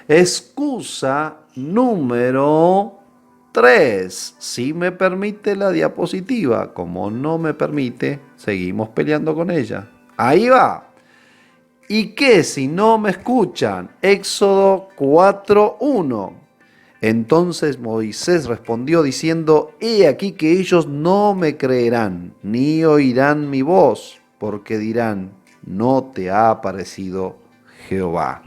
Excusa número 3. Si me permite la diapositiva, como no me permite, seguimos peleando con ella. Ahí va. ¿Y qué si no me escuchan? Éxodo 4:1. Entonces Moisés respondió diciendo: He aquí que ellos no me creerán, ni oirán mi voz, porque dirán: no te ha aparecido Jehová.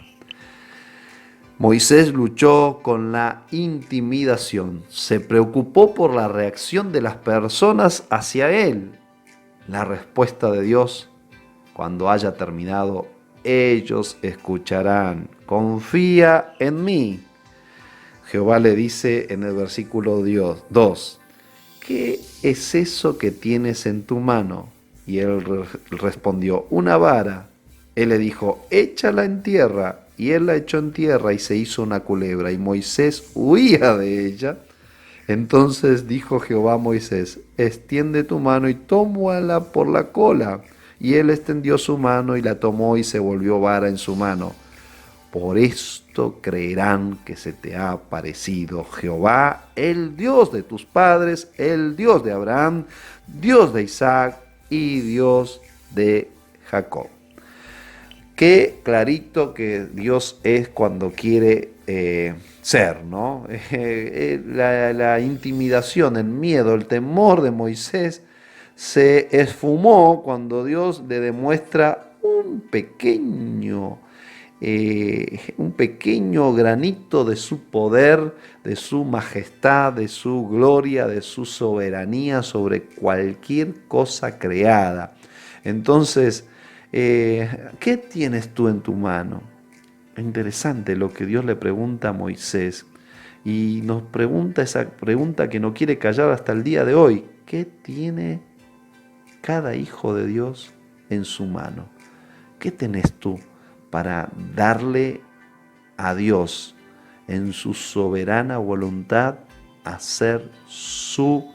Moisés luchó con la intimidación, se preocupó por la reacción de las personas hacia él. La respuesta de Dios: cuando haya terminado, ellos escucharán. Confía en mí. Jehová le dice en el versículo 2: ¿qué es eso que tienes en tu mano? Y él respondió: una vara. Él le dijo: échala en tierra. Y él la echó en tierra y se hizo una culebra, y Moisés huía de ella. Entonces dijo Jehová a Moisés: extiende tu mano y tómala por la cola. Y él extendió su mano y la tomó, y se volvió vara en su mano. Por esto creerán que se te ha aparecido Jehová, el Dios de tus padres, el Dios de Abraham, Dios de Isaac y Dios de Jacob. Qué clarito que Dios es cuando quiere ser, ¿no? La intimidación, el miedo, el temor de Moisés se esfumó cuando Dios le demuestra un pequeño granito de su poder, de su majestad, de su gloria, de su soberanía sobre cualquier cosa creada. Entonces, ¿qué tienes tú en tu mano? Interesante lo que Dios le pregunta a Moisés, y nos pregunta esa pregunta que no quiere callar hasta el día de hoy. ¿Qué tiene cada hijo de Dios en su mano? ¿Qué tenés tú para darle a Dios en su soberana voluntad hacer su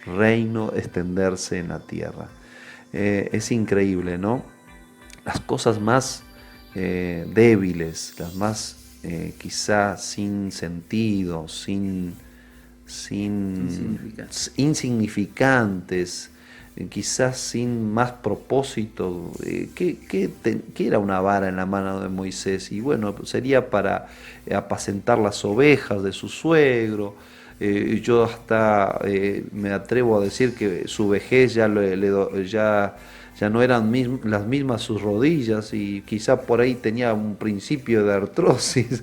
reino extenderse en la tierra? Es increíble, ¿no? Las cosas más débiles, las más quizá sin sentido, insignificantes, quizás sin más propósito. ¿Qué era una vara en la mano de Moisés? Y bueno, sería para apacentar las ovejas de su suegro. Yo hasta me atrevo a decir que su vejez ya no eran las mismas sus rodillas, y quizá por ahí tenía un principio de artrosis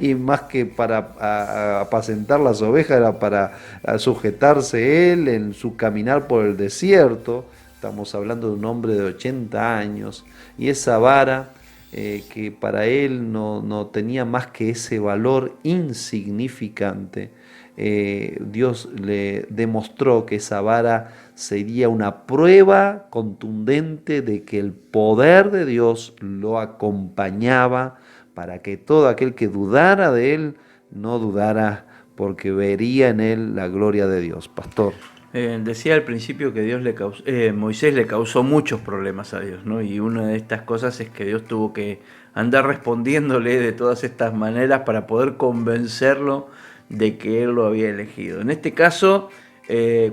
y más que para apacentar las ovejas era para sujetarse él en su caminar por el desierto. Estamos hablando de un hombre de 80 años, y esa vara que para él no tenía más que ese valor insignificante, Dios le demostró que esa vara sería una prueba contundente de que el poder de Dios lo acompañaba, para que todo aquel que dudara de él no dudara, porque vería en él la gloria de Dios. Pastor. Decía al principio que Moisés le causó muchos problemas a Dios, ¿no? Y una de estas cosas es que Dios tuvo que andar respondiéndole de todas estas maneras para poder convencerlo de que él lo había elegido. En este caso,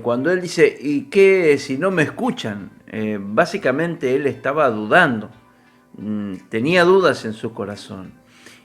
cuando él dice: ¿y qué si no me escuchan? Básicamente él estaba dudando, tenía dudas en su corazón.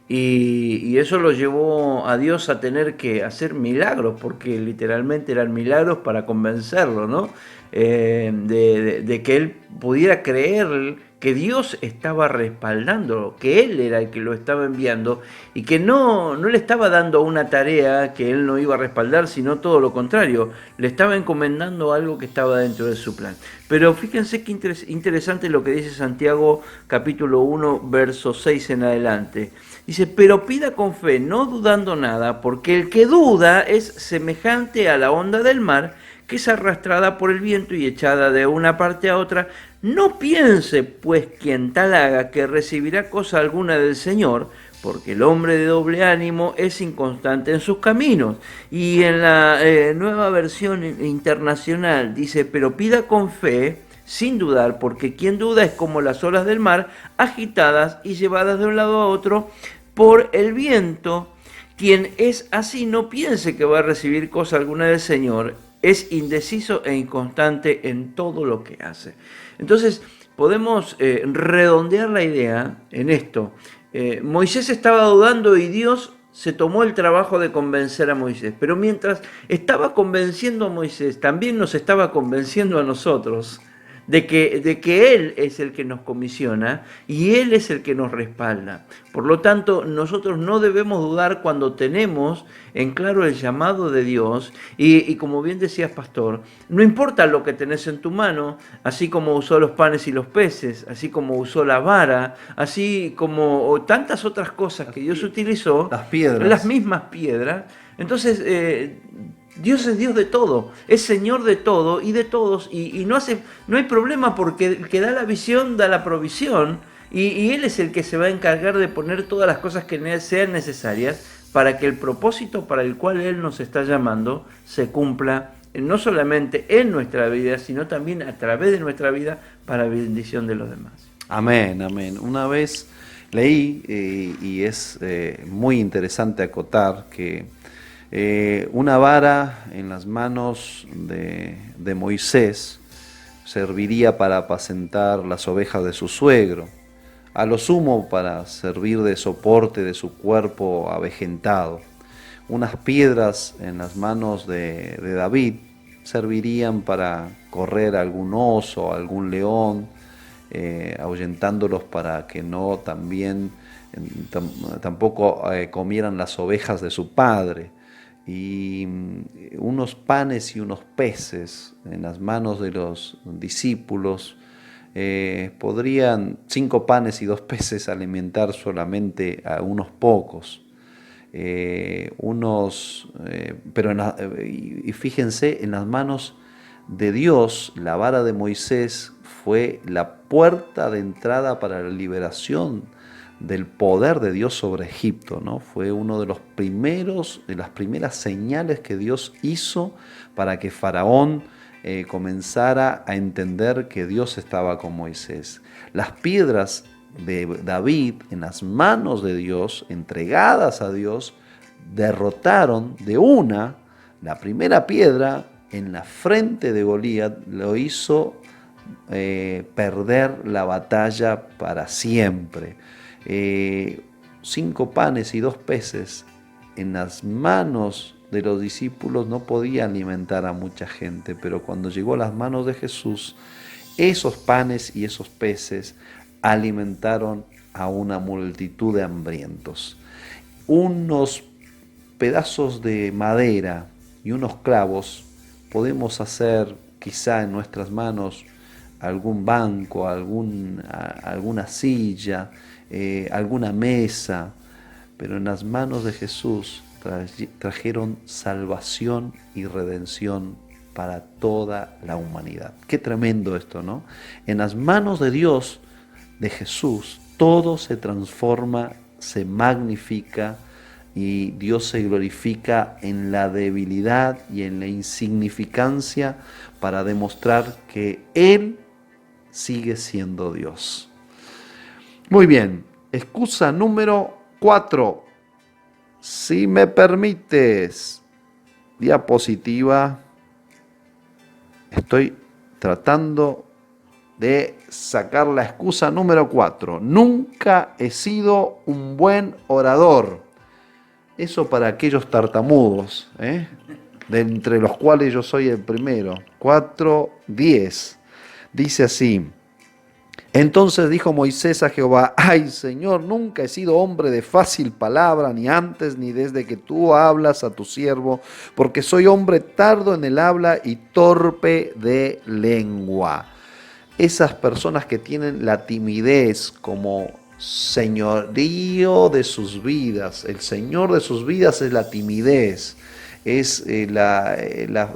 Y eso lo llevó a Dios a tener que hacer milagros, porque literalmente eran milagros para convencerlo, ¿no? De que él pudiera creer que Dios estaba respaldando, que Él era el que lo estaba enviando, y que no le estaba dando una tarea que Él no iba a respaldar, sino todo lo contrario, le estaba encomendando algo que estaba dentro de su plan. Pero fíjense qué interesante lo que dice Santiago capítulo 1, verso 6 en adelante. Dice: pero pida con fe, no dudando nada, porque el que duda es semejante a la onda del mar, que es arrastrada por el viento y echada de una parte a otra. No piense, pues, quien tal haga, que recibirá cosa alguna del Señor, porque el hombre de doble ánimo es inconstante en sus caminos. Y en la nueva versión internacional dice: pero pida con fe, sin dudar, porque quien duda es como las olas del mar, agitadas y llevadas de un lado a otro por el viento. Quien es así no piense que va a recibir cosa alguna del Señor, es indeciso e inconstante en todo lo que hace. Entonces, podemos redondear la idea en esto. Moisés estaba dudando y Dios se tomó el trabajo de convencer a Moisés. Pero mientras estaba convenciendo a Moisés, también nos estaba convenciendo a nosotros de que Él es el que nos comisiona y Él es el que nos respalda. Por lo tanto, nosotros no debemos dudar cuando tenemos en claro el llamado de Dios y como bien decías, pastor, no importa lo que tenés en tu mano, así como usó los panes y los peces, así como usó la vara, así como tantas otras cosas que Dios utilizó, las piedras, las mismas piedras. Entonces, Dios es Dios de todo, es Señor de todo y de todos, y no hay problema porque el que da la visión da la provisión, y Él es el que se va a encargar de poner todas las cosas que sean necesarias para que el propósito para el cual Él nos está llamando se cumpla, no solamente en nuestra vida, sino también a través de nuestra vida para bendición de los demás. Amén, amén. Una vez leí, y es muy interesante acotar, que una vara en las manos de Moisés serviría para apacentar las ovejas de su suegro, a lo sumo para servir de soporte de su cuerpo avejentado. Unas piedras en las manos de David servirían para correr a algún oso, a algún león, ahuyentándolos para que no tampoco comieran las ovejas de su padre. Y unos panes y unos peces en las manos de los discípulos podrían 5 panes y 2 peces alimentar solamente a unos pocos. Y fíjense, en las manos de Dios, la vara de Moisés fue la puerta de entrada para la liberación del poder de Dios sobre Egipto, ¿no? Fue uno de las primeras señales que Dios hizo para que Faraón comenzara a entender que Dios estaba con Moisés. Las piedras de David en las manos de Dios, entregadas a Dios, derrotaron la primera piedra en la frente de Goliat, lo hizo perder la batalla para siempre. 5 panes y 2 peces en las manos de los discípulos no podía alimentar a mucha gente, pero cuando llegó a las manos de Jesús, esos panes y esos peces alimentaron a una multitud de hambrientos. Unos pedazos de madera y unos clavos podemos hacer quizá en nuestras manos algún banco, alguna silla, alguna mesa, pero en las manos de Jesús trajeron salvación y redención para toda la humanidad. Qué tremendo esto, ¿no? En las manos de Dios, de Jesús, todo se transforma, se magnifica y Dios se glorifica en la debilidad y en la insignificancia para demostrar que Él sigue siendo Dios. Muy bien, excusa número 4. Si me permites, diapositiva. Estoy tratando de sacar la excusa número 4. Nunca he sido un buen orador. Eso para aquellos tartamudos, de entre los cuales yo soy el primero. 4:10. Dice así: entonces dijo Moisés a Jehová: ay, Señor, nunca he sido hombre de fácil palabra, ni antes ni desde que tú hablas a tu siervo, porque soy hombre tardo en el habla y torpe de lengua. Esas personas que tienen la timidez como señorío de sus vidas, el señor de sus vidas es la timidez, es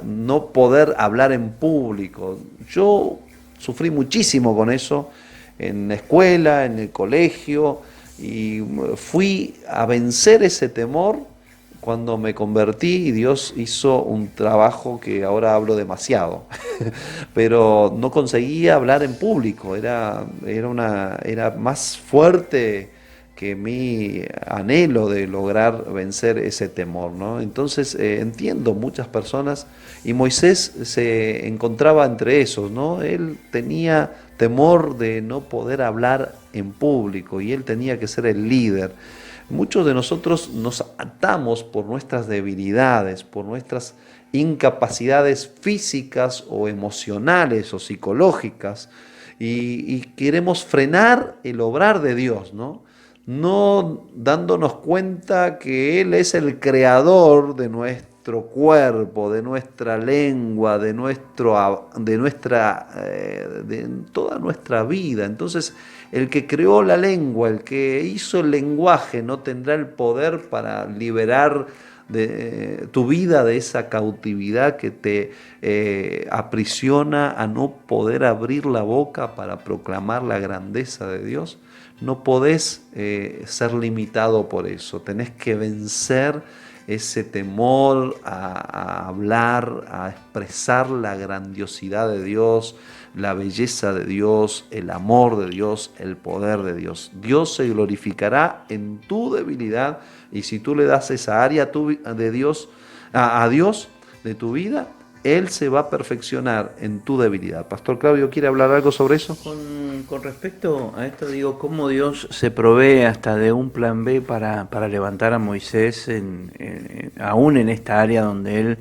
no poder hablar en público. Yo sufrí muchísimo con eso en la escuela, en el colegio, y fui a vencer ese temor cuando me convertí y Dios hizo un trabajo que ahora hablo demasiado, pero no conseguía hablar en público, era más fuerte que mi anhelo de lograr vencer ese temor, ¿no? Entonces entiendo muchas personas, y Moisés se encontraba entre esos, ¿no? Él tenía temor de no poder hablar en público y él tenía que ser el líder. Muchos de nosotros nos atamos por nuestras debilidades, por nuestras incapacidades físicas o emocionales o psicológicas, y queremos frenar el obrar de Dios, ¿no? No dándonos cuenta que Él es el creador de nuestro cuerpo, de nuestra lengua, de toda nuestra vida. Entonces, el que creó la lengua, el que hizo el lenguaje, no tendrá el poder para liberar tu vida de esa cautividad que te aprisiona a no poder abrir la boca para proclamar la grandeza de Dios. No podés ser limitado por eso, tenés que vencer ese temor a hablar, a expresar la grandiosidad de Dios, la belleza de Dios, el amor de Dios, el poder de Dios. Dios se glorificará en tu debilidad, y si tú le das esa área de Dios, a Dios de tu vida, Él se va a perfeccionar en tu debilidad. Pastor Claudio, ¿quiere hablar algo sobre eso? Con respecto a esto, digo, cómo Dios se provee hasta de un plan B para levantar a Moisés, aún en esta área donde él,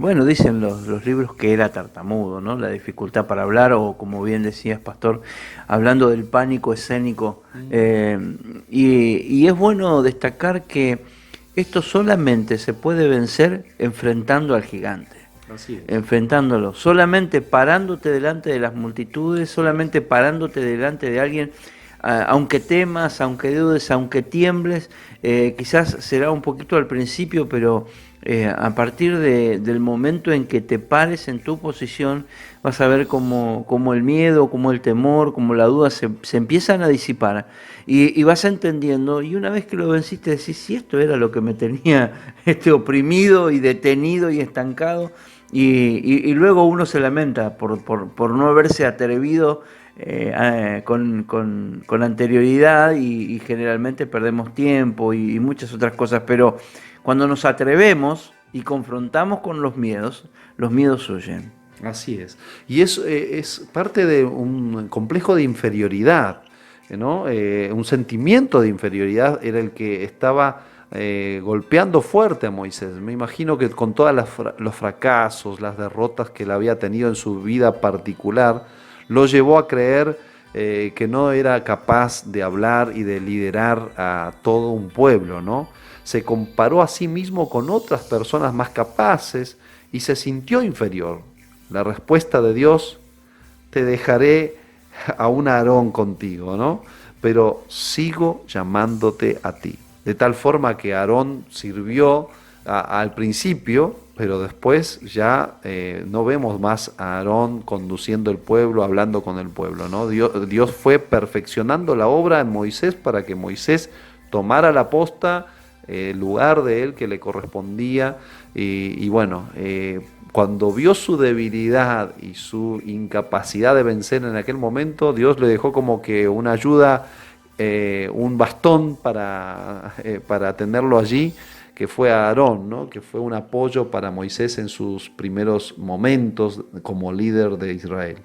bueno, dicen los libros que era tartamudo, ¿no? La dificultad para hablar, o como bien decías, Pastor, hablando del pánico escénico. Y es bueno destacar que esto solamente se puede vencer enfrentando al gigante. Enfrentándolo, solamente parándote delante de las multitudes, solamente parándote delante de alguien, aunque temas, aunque dudes, aunque tiembles, quizás será un poquito al principio, pero a partir del momento en que te pares en tu posición, vas a ver cómo el miedo, cómo el temor, cómo la duda se empiezan a disipar, y vas entendiendo, y una vez que lo venciste decís, si esto era lo que me tenía oprimido y detenido y estancado. Y luego uno se lamenta por no haberse atrevido con anterioridad, y generalmente perdemos tiempo y muchas otras cosas, pero cuando nos atrevemos y confrontamos con los miedos huyen. Así es. Y es parte de un complejo de inferioridad, ¿no? Un sentimiento de inferioridad era el que estaba golpeando fuerte a Moisés. Me imagino que con todos los fracasos, las derrotas que él había tenido en su vida particular, lo llevó a creer que no era capaz de hablar y de liderar a todo un pueblo, ¿no? Se comparó a sí mismo con otras personas más capaces y se sintió inferior. La respuesta de Dios: te dejaré a un Aarón contigo, ¿no? Pero sigo llamándote a ti. De tal forma que Aarón sirvió al principio, pero después ya no vemos más a Aarón conduciendo el pueblo, hablando con el pueblo, ¿no? Dios fue perfeccionando la obra en Moisés para que Moisés tomara la posta, el lugar de él que le correspondía, y bueno, cuando vio su debilidad y su incapacidad de vencer en aquel momento, Dios le dejó como que una ayuda, un bastón para tenerlo allí, que fue a Aarón, ¿no? Que fue un apoyo para Moisés en sus primeros momentos como líder de Israel.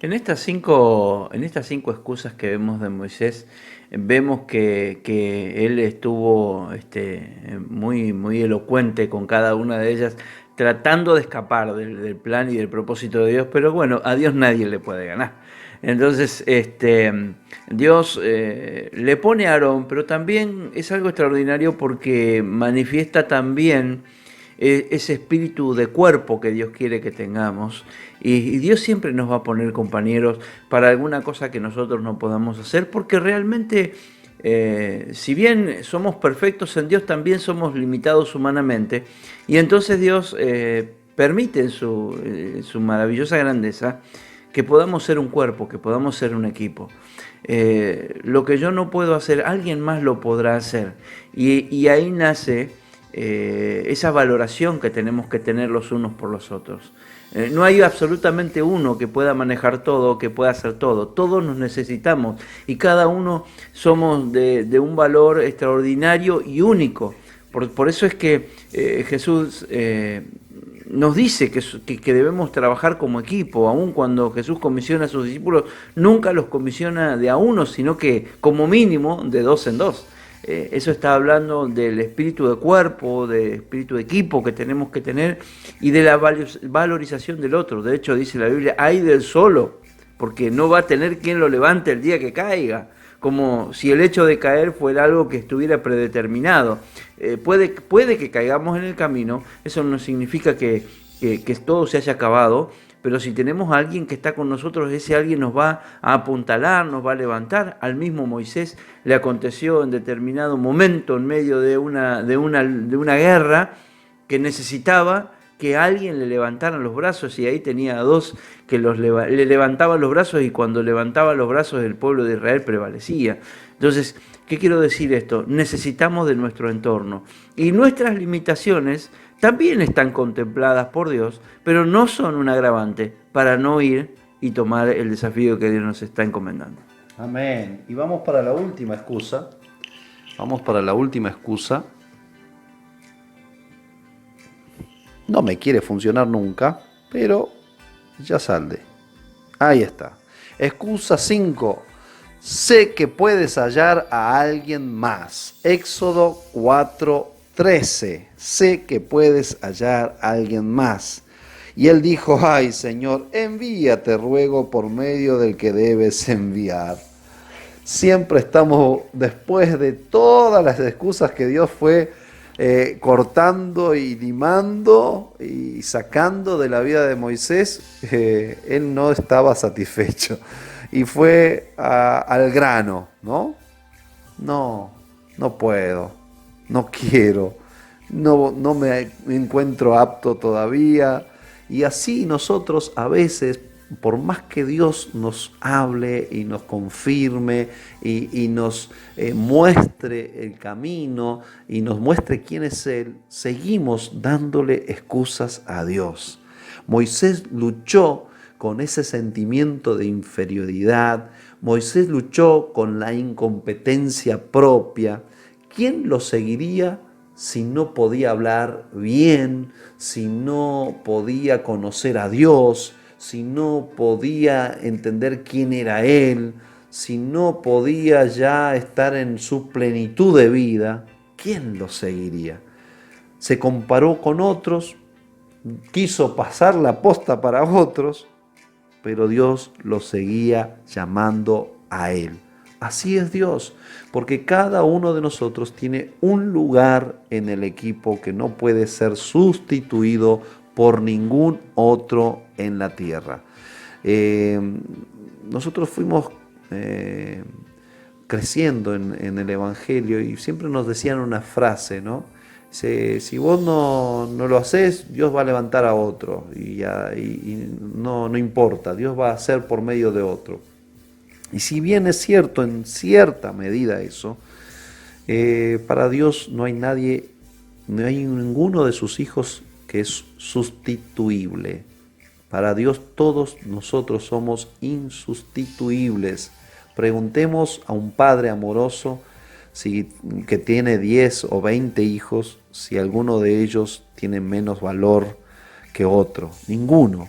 En estas cinco excusas que vemos de Moisés, vemos que él estuvo muy elocuente con cada una de ellas, tratando de escapar del plan y del propósito de Dios, pero bueno, a Dios nadie le puede ganar. Entonces, Dios le pone a Aarón, pero también es algo extraordinario porque manifiesta también ese espíritu de cuerpo que Dios quiere que tengamos, y Dios siempre nos va a poner compañeros para alguna cosa que nosotros no podamos hacer, porque realmente si bien somos perfectos en Dios, también somos limitados humanamente, y entonces Dios permite en su maravillosa grandeza que podamos ser un cuerpo, que podamos ser un equipo. Lo que yo no puedo hacer, alguien más lo podrá hacer, y ahí nace esa valoración que tenemos que tener los unos por los otros. No hay absolutamente uno que pueda manejar todo, que pueda hacer todo. Todos nos necesitamos y cada uno somos de un valor extraordinario y único. Por eso es que Jesús nos dice que debemos trabajar como equipo. Aun cuando Jesús comisiona a sus discípulos, nunca los comisiona de a uno, sino que como mínimo de dos en dos. Eso está hablando del espíritu de cuerpo, del espíritu de equipo que tenemos que tener y de la valorización del otro. De hecho, dice la Biblia, ay del solo, porque no va a tener quien lo levante el día que caiga, como si el hecho de caer fuera algo que estuviera predeterminado. Puede que caigamos en el camino, eso no significa que todo se haya acabado, pero si tenemos a alguien que está con nosotros, ese alguien nos va a apuntalar, nos va a levantar. Al mismo Moisés le aconteció en determinado momento, en medio de una guerra, que necesitaba que alguien le levantara los brazos, y ahí tenía a dos que le levantaban los brazos, y cuando levantaba los brazos el pueblo de Israel prevalecía. Entonces, ¿qué quiero decir esto? Necesitamos de nuestro entorno. Y nuestras limitaciones también están contempladas por Dios, pero no son un agravante para no ir y tomar el desafío que Dios nos está encomendando. Amén. Y vamos para la última excusa. Vamos para la última excusa. No me quiere funcionar nunca, pero ya sale. Ahí está. Excusa 5. Sé que puedes hallar a alguien más. Éxodo 4:13. Sé que puedes hallar a alguien más. Y él dijo, ay Señor, envíate, ruego, por medio del que debes enviar. Siempre estamos, después de todas las excusas que Dios fue cortando y limando y sacando de la vida de Moisés, él no estaba satisfecho y fue al grano, ¿no? No puedo, no quiero, no me encuentro apto todavía. Y así nosotros a veces, por más que Dios nos hable y nos confirme y nos muestre el camino y nos muestre quién es Él, seguimos dándole excusas a Dios. Moisés luchó con ese sentimiento de inferioridad. Moisés luchó con la incompetencia propia. ¿Quién lo seguiría si no podía hablar bien, si no podía conocer a Dios, si no podía entender quién era Él, si no podía ya estar en su plenitud de vida? ¿Quién lo seguiría? Se comparó con otros, quiso pasar la posta para otros, pero Dios lo seguía llamando a Él. Así es Dios, porque cada uno de nosotros tiene un lugar en el equipo que no puede ser sustituido por ningún otro en la tierra. Nosotros fuimos creciendo en el Evangelio y siempre nos decían una frase, ¿no? Si vos no lo haces, Dios va a levantar a otro y no importa, Dios va a hacer por medio de otro. Y si bien es cierto en cierta medida eso, para Dios no hay nadie, no hay ninguno de sus hijos que es sustituible. Para Dios todos nosotros somos insustituibles. Preguntemos a un padre amoroso que tiene 10 o 20 hijos, si alguno de ellos tiene menos valor que otro. Ninguno.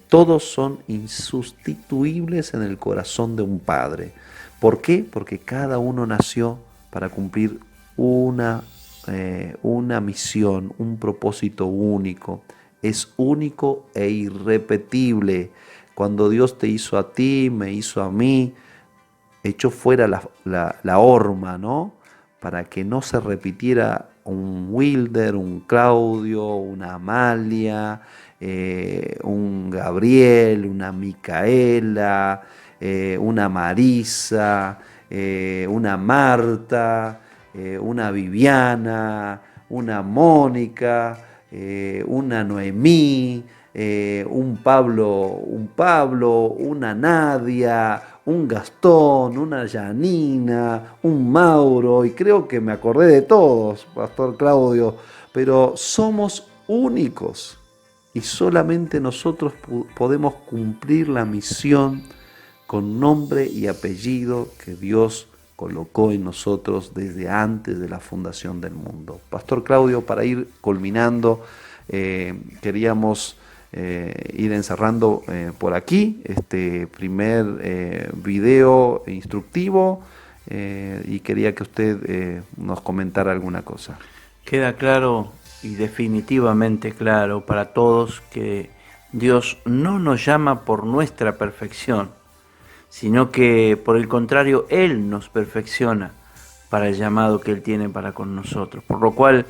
Todos son insustituibles en el corazón de un padre. ¿Por qué? Porque cada uno nació para cumplir una misión, un propósito único. Es único e irrepetible. Cuando Dios te hizo a ti, me hizo a mí, echó fuera la horma, ¿no? Para que no se repitiera un Wilder, un Claudio, una Amalia, un Gabriel, una Micaela, una Marisa, una Marta, una Viviana, una Mónica, una Noemí, un Pablo, una Nadia, un Gastón, una Janina, un Mauro, y creo que me acordé de todos, Pastor Claudio, pero somos únicos y solamente nosotros podemos cumplir la misión con nombre y apellido que Dios colocó en nosotros desde antes de la fundación del mundo. Pastor Claudio, para ir culminando, queríamos ir encerrando por aquí este primer video instructivo y quería que usted nos comentara alguna cosa. Queda claro y definitivamente claro para todos que Dios no nos llama por nuestra perfección, sino que por el contrario Él nos perfecciona para el llamado que Él tiene para con nosotros, por lo cual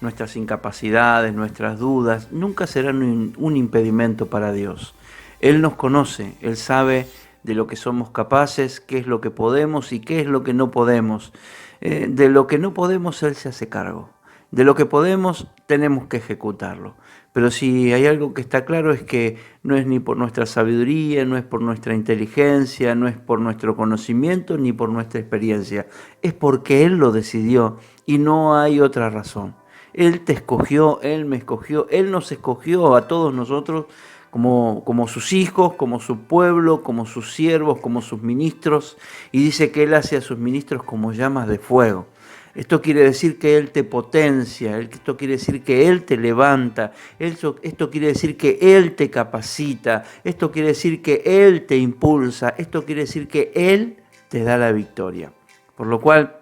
nuestras incapacidades, nuestras dudas nunca serán un impedimento para Dios. Él nos conoce, Él sabe de lo que somos capaces, qué es lo que podemos y qué es lo que no podemos. De lo que no podemos Él se hace cargo, de lo que podemos tenemos que ejecutarlo. Pero si hay algo que está claro es que no es ni por nuestra sabiduría, no es por nuestra inteligencia, no es por nuestro conocimiento, ni por nuestra experiencia. Es porque Él lo decidió y no hay otra razón. Él te escogió, Él me escogió, Él nos escogió a todos nosotros como sus hijos, como su pueblo, como sus siervos, como sus ministros. Y dice que Él hace a sus ministros como llamas de fuego. Esto quiere decir que Él te potencia, esto quiere decir que Él te levanta, esto quiere decir que Él te capacita, esto quiere decir que Él te impulsa, esto quiere decir que Él te da la victoria. Por lo cual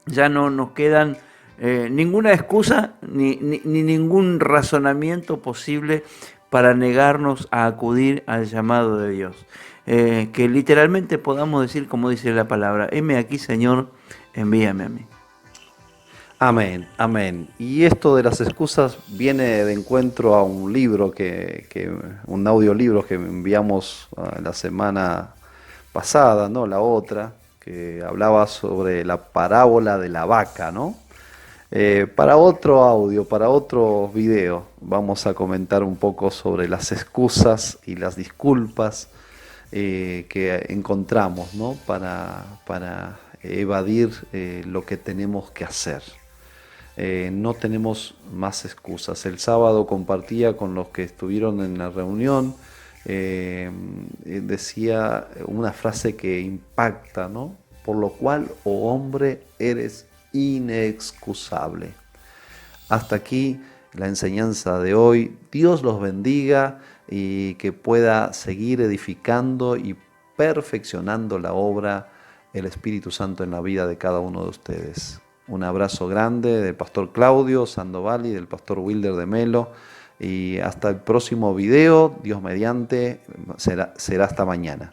ya no nos quedan ninguna excusa ni ningún razonamiento posible para negarnos a acudir al llamado de Dios. Que literalmente podamos decir como dice la palabra, heme aquí Señor, envíame a mí. Amén, amén. Y esto de las excusas viene de encuentro a un libro un audiolibro que enviamos la semana pasada, ¿no? La otra, que hablaba sobre la parábola de la vaca, ¿no? Para otro audio, para otro video, vamos a comentar un poco sobre las excusas y las disculpas que encontramos, ¿no? Para evadir lo que tenemos que hacer. No tenemos más excusas. El sábado compartía con los que estuvieron en la reunión, decía una frase que impacta, ¿no? Por lo cual, oh hombre, eres inexcusable. Hasta aquí la enseñanza de hoy. Dios los bendiga y que pueda seguir edificando y perfeccionando la obra el Espíritu Santo en la vida de cada uno de ustedes. Un abrazo grande del pastor Claudio Sandoval y del pastor Wilder de Melo. Y hasta el próximo video, Dios mediante, será hasta mañana.